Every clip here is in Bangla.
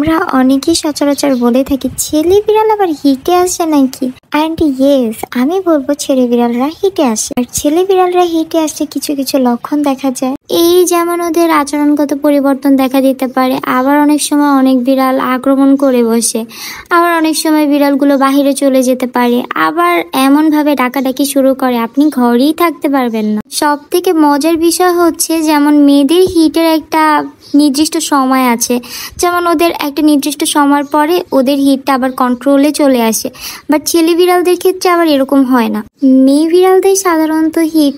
আমরা অনেকেই সচরাচর বলে থাকি ছেলে বিড়াল আবার হিটে আসে নাকি। অ্যান্ড ইয়েস, আমি বলবো ছেলে বিড়ালরা হিটে আসে। আর ছেলে বিড়ালরা হিটে আসলে কিছু কিছু লক্ষণ দেখা যায়। এই যেমন ওদের আচরণগত পরিবর্তন দেখা দিতে পারে, আবার অনেক সময় অনেক বিড়াল আক্রমণ করে বসে, আবার অনেক সময় বিড়ালগুলো বাহিরে চলে যেতে পারে, আবার এমন ভাবে ডাকাডাকি শুরু করে আপনি ঘরেই থাকতে পারবেন না। সব থেকে মজার বিষয় হচ্ছে যেমন মেয়েদের হিটের একটা নির্দিষ্ট সময় আছে, যেমন ওদের একটা নির্দিষ্ট সময় পরে ওদের হিটটা আবার কন্ট্রোলে চলে আসে। বাট ছেলে বিড়ালদের ক্ষেত্রে আবার এরকম হয় না। মেয়ে বিড়ালদের সাধারণত হিট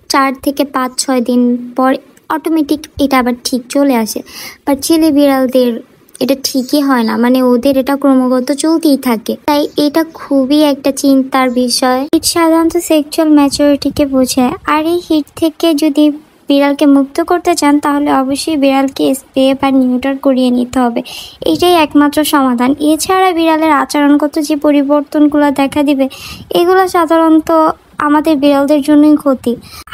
4 থেকে 5-6 দিন পর অটোমেটিক এটা আবার ঠিক চলে আসে। বাট ছেলে বিড়ালদের এটা ঠিকই হয় না, মানে ওদের এটা ক্রমাগত চলতেই থাকে। তাই এটা খুবই একটা চিন্তার বিষয়। হিট সাধারণত সেক্সুয়াল ম্যাচুরিটিকে বোঝায়। আর এই হিট থেকে যদি বিড়ালকে মুক্ত করতে চান তাহলে অবশ্যই বিড়ালকে স্প্রে বা নিউটার করিয়ে নিতে হবে, এটাই একমাত্র সমাধান। এছাড়া বিড়ালের আচরণগত যে পরিবর্তনগুলো দেখা দিবে এগুলো সাধারণত আমাদের বিড়ালদের জন্যই ক্ষতি।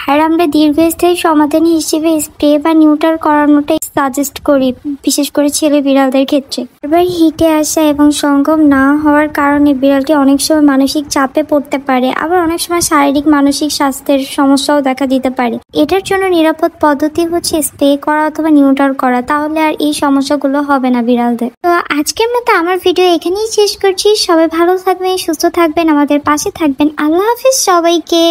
আর আমরা দীর্ঘস্থায়ী সমাধান হিসেবে স্প্রে বা নিউটার করানোটাই সাজেস্ট করি, বিশেষ করে ছেলে বিড়ালদের ক্ষেত্রে। এবার হিটে আসা এবং সঙ্গম না হওয়ার কারণে বিড়ালটি অনেক সময় মানসিক চাপে পড়তে পারে, আবার অনেক সময় শারীরিক মানসিক স্বাস্থ্যের সমস্যাও দেখা দিতে পারে। এটার জন্য নিরাপদ পদ্ধতি হচ্ছে স্প্রে করা অথবা নিউটার করা, তাহলে আর এই সমস্যাগুলো হবে না বিড়ালদের। তো আজকের মতো আমার ভিডিও এখানেই শেষ করছি। সবাই ভালো থাকবেন, সুস্থ থাকবেন, আমাদের পাশে থাকবেন। আল্লাহ হাফিজ সবাইকে।